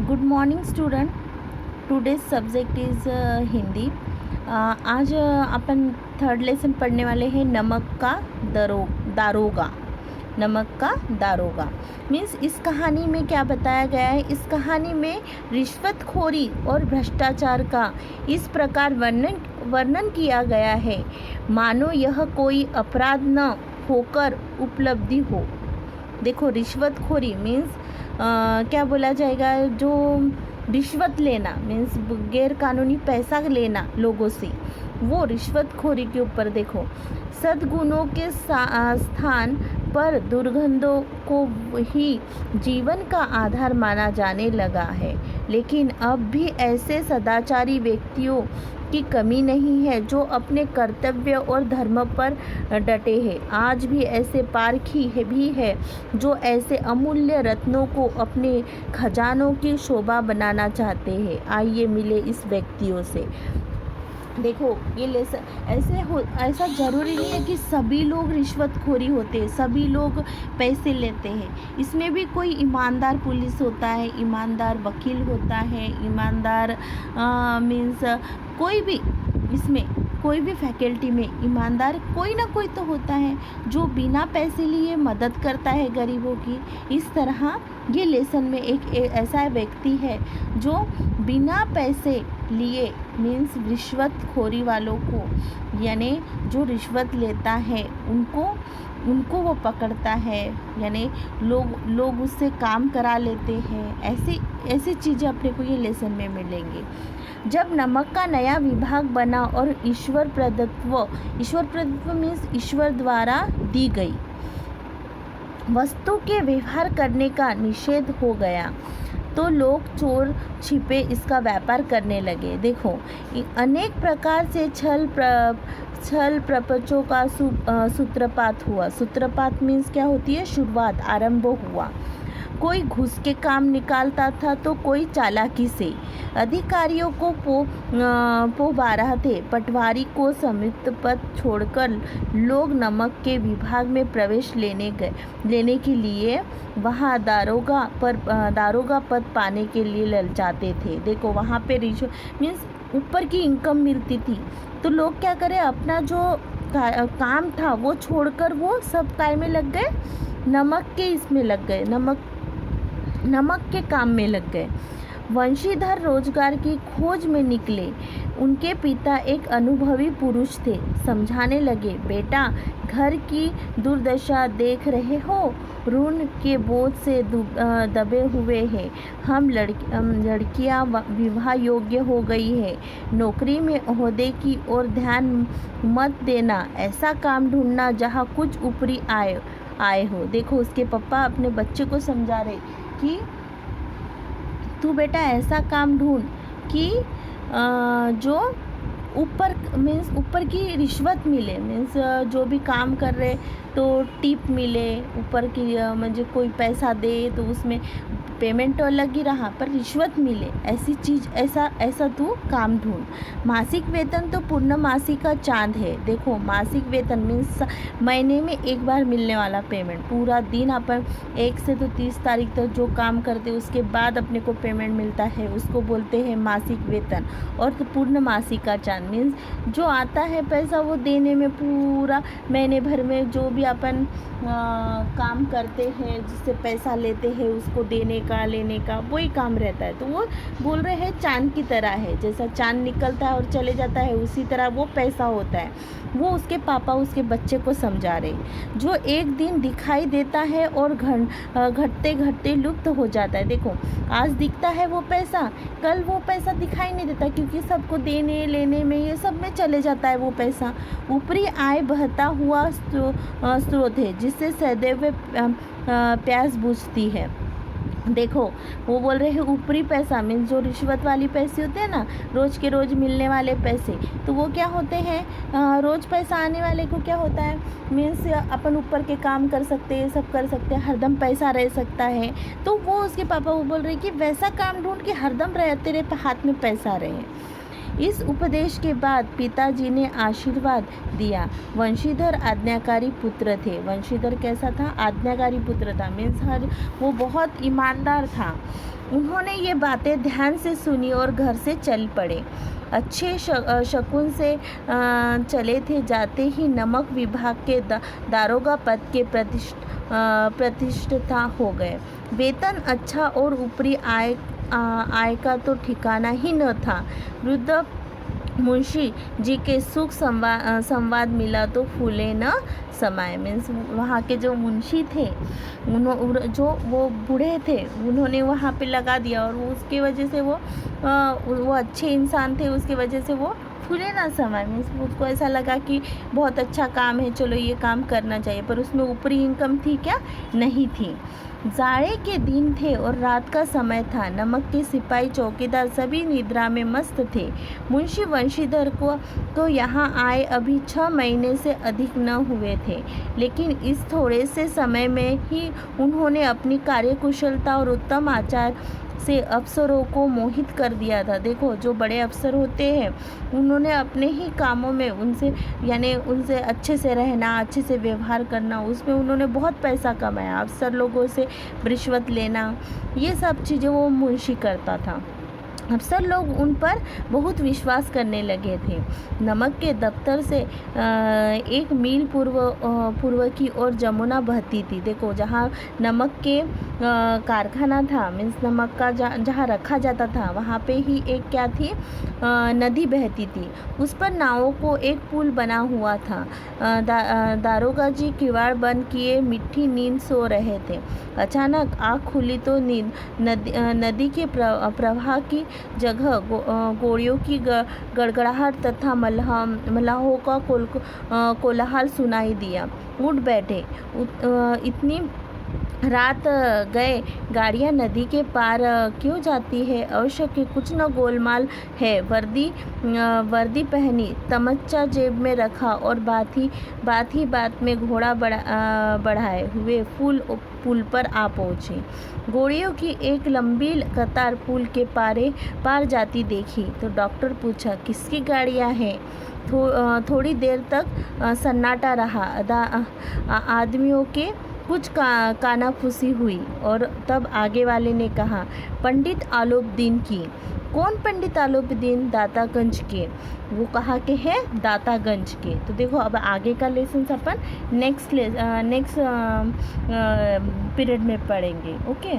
Good morning student. Today's subject is Hindi. आज अपन third lesson पढ़ने वाले हैं नमक का दारोगा. नमक का दारोगा मीन्स इस कहानी में क्या बताया गया है. इस कहानी में रिश्वतखोरी और भ्रष्टाचार का इस प्रकार वर्णन किया गया है मानो यह कोई अपराध न होकर उपलब्धि हो. देखो, रिश्वतखोरी मीन्स क्या बोला जाएगा, जो रिश्वत लेना मीन्स गैर कानूनी पैसा लेना लोगों से, वो रिश्वतखोरी के ऊपर. देखो, सद्गुणों के स्थान पर दुर्गंधों को ही जीवन का आधार माना जाने लगा है. लेकिन अब भी ऐसे सदाचारी व्यक्तियों की कमी नहीं है जो अपने कर्तव्य और धर्म पर डटे हैं. आज भी ऐसे पारखी भी है जो ऐसे अमूल्य रत्नों को अपने खजानों की शोभा बनाना चाहते हैं. आइए मिले इस व्यक्तियों से. देखो, ये लेसन ऐसा ज़रूरी नहीं है कि सभी लोग रिश्वतखोरी होते हैं, सभी लोग पैसे लेते हैं. इसमें भी कोई ईमानदार पुलिस होता है, ईमानदार वकील होता है, ईमानदार मीन्स कोई भी, इसमें कोई भी फैकल्टी में ईमानदार कोई ना कोई तो होता है जो बिना पैसे लिए मदद करता है गरीबों की. इस तरह ये लेसन में एक ऐसा व्यक्ति है जो बिना पैसे लिए मीन्स रिश्वतखोरी वालों को, यानी जो रिश्वत लेता है उनको वो पकड़ता है, यानी लोग उससे काम करा लेते हैं. ऐसी चीज़ें अपने को ये लेसन में मिलेंगी. जब नमक का नया विभाग बना और ईश्वर प्रदत्व मीन्स ईश्वर द्वारा दी गई वस्तु के व्यवहार करने का निषेध हो गया तो लोग चोर छिपे इसका व्यापार करने लगे. देखो, अनेक प्रकार से छल प्रपंचों का सूत्रपात हुआ. सूत्रपात मीन्स क्या होती है, शुरुआत, आरंभ हुआ. कोई घुस के काम निकालता था तो कोई चालाकी से. अधिकारियों को पोबारा थे. पटवारी को संयुक्त पद छोड़कर लोग नमक के विभाग में प्रवेश लेने के लिए वहाँ दारोगा पद पाने के लिए ललचाते थे. देखो, वहाँ पे रिश्वत मीन्स ऊपर की इनकम मिलती थी तो लोग क्या करें, अपना जो काम था वो छोड़कर वो सब काय में लग गए, नमक के काम में लग गए. वंशीधर रोजगार की खोज में निकले. उनके पिता एक अनुभवी पुरुष थे. समझाने लगे, बेटा, घर की दुर्दशा देख रहे हो, ऋण के बोझ से दबे हुए हैं. हम लड़कियां विवाह योग्य हो गई है. नौकरी में ओहदे की ओर ध्यान मत देना. ऐसा काम ढूंढना जहां कुछ ऊपरी आए हो. देखो, उसके पापा अपने बच्चे को समझा रहे कि तू बेटा ऐसा काम ढूंढ कि जो ऊपर की रिश्वत मिले, मीन्स जो भी काम कर रहे तो टिप मिले, ऊपर की म्हणजे कोई पैसा दे तो उसमें पेमेंट तो अलग ही रहा पर रिश्वत मिले, ऐसी चीज़, ऐसा तू काम ढूंढ. मासिक वेतन तो पूर्णमासी का चांद है. देखो, मासिक वेतन मीन्स महीने में एक बार मिलने वाला पेमेंट. पूरा दिन अपन 1 से तो 30 तारीख तक जो काम करते उसके बाद अपने को पेमेंट मिलता है, उसको बोलते हैं मासिक वेतन. और तो पूर्णमासी का चांद मीन्स जो आता है पैसा वो देने में, पूरा महीने भर में जो भी अपन काम करते हैं, जिससे पैसा लेते हैं, उसको देने का लेने का वही काम रहता है. तो वो बोल रहे हैं चांद की तरह है, जैसा चांद निकलता है और चले जाता है उसी तरह वो पैसा होता है. वो उसके पापा उसके बच्चे को समझा रहे, जो एक दिन दिखाई देता है और घटते घटते लुप्त हो जाता है. देखो, आज दिखता है वो पैसा, कल वो पैसा दिखाई नहीं देता क्योंकि सबको देने लेने में ये सब में चले जाता है वो पैसा. ऊपरी आय बहता हुआ स्रोत है जिससे सदैव प्यास बुझती है. देखो, वो बोल रहे हैं ऊपरी पैसा मीन्स जो रिश्वत वाली पैसे होते हैं ना, रोज़ के रोज़ मिलने वाले पैसे, तो वो क्या होते हैं, रोज़ पैसा आने वाले को क्या होता है मीन्स अपन ऊपर के काम कर सकते हैं, सब कर सकते हैं, हरदम पैसा रह सकता है. तो वो उसके पापा वो बोल रहे हैं कि वैसा काम ढूंढ के हरदम तेरे हाथ में पैसा रहे. इस उपदेश के बाद पिताजी ने आशीर्वाद दिया। वंशीधर आज्ञाकारी पुत्र थे। वंशीधर कैसा था? आज्ञाकारी पुत्र था, मीन्स वो बहुत ईमानदार था। उन्होंने ये बातें ध्यान से सुनी और घर से चल पड़े। अच्छे शकुन से चले थे। जाते ही नमक विभाग के दारोगा पद के प्रतिष्ठा हो गए। वेतन अच्छा और ऊपरी आय का तो ठिकाना ही न था। वृद्ध मुंशी जी के सुख संवाद मिला तो फूले न समाये। मीन्स वहाँ के जो मुंशी थे, जो वो बूढ़े थे, उन्होंने वहाँ पे लगा दिया और उसकी वजह से वो अच्छे इंसान थे, उसकी वजह से वो फूले ना समाये। मीन्स उसको ऐसा लगा कि बहुत अच्छा काम है, चलो ये काम करना चाहिए, पर उसमें ऊपरी इनकम थी क्या? नहीं थी। जाड़े के दिन थे और रात का समय था। नमक के सिपाही चौकीदार सभी निद्रा में मस्त थे। मुंशी वंशीधर को तो यहाँ आए अभी 6 महीने से अधिक न हुए थे, लेकिन इस थोड़े से समय में ही उन्होंने अपनी कार्यकुशलता और उत्तम आचार से अफसरों को मोहित कर दिया था। देखो, जो बड़े अफसर होते हैं उन्होंने अपने ही कामों में उनसे अच्छे से रहना, अच्छे से व्यवहार करना, उसमें उन्होंने बहुत पैसा कमाया। अफसर लोगों से रिश्वत लेना, ये सब चीज़ें वो मुंशी करता था। अफसर लोग उन पर बहुत विश्वास करने लगे थे। नमक के दफ्तर से 1 मील पूर्व की ओर जमुना बहती थी। देखो, जहाँ नमक के कारखाना था, मीन्स नमक का जहाँ रखा जाता था, वहाँ पे ही एक क्या थी, नदी बहती थी। उस पर नावों को एक पुल बना हुआ था। दारोगा जी किवाड़ बंद किए मीठी नींद सो रहे थे। अचानक आँख खुली तो नदी के प्रवाह की जगह गोलियों की गड़गड़ाहट तथा मल्लाहों का कोलाहल सुनाई दिया। उठ बैठे। इतनी रात गए, गाड़ियाँ नदी के पार क्यों जाती है? अवश्य कि कुछ न गोलमाल है। वर्दी पहनी, तमच्चा जेब में रखा और बात में घोड़ा बढ़ाए हुए पुल पर आ पहुँचे। गोड़ियों की एक लंबी कतार पुल के पार जाती देखी तो डॉक्टर पूछा, किसकी गाड़ियाँ हैं? थोड़ी देर तक सन्नाटा रहा। आदमियों के कुछ कानाफूसी हुई और तब आगे वाले ने कहा, पंडित आलोपदीन की। कौन पंडित आलोपदीन? दातागंज के। वो कहा के है? दातागंज के। तो देखो, अब आगे का लेसन अपन नेक्स्ट पीरियड में पढ़ेंगे। ओके।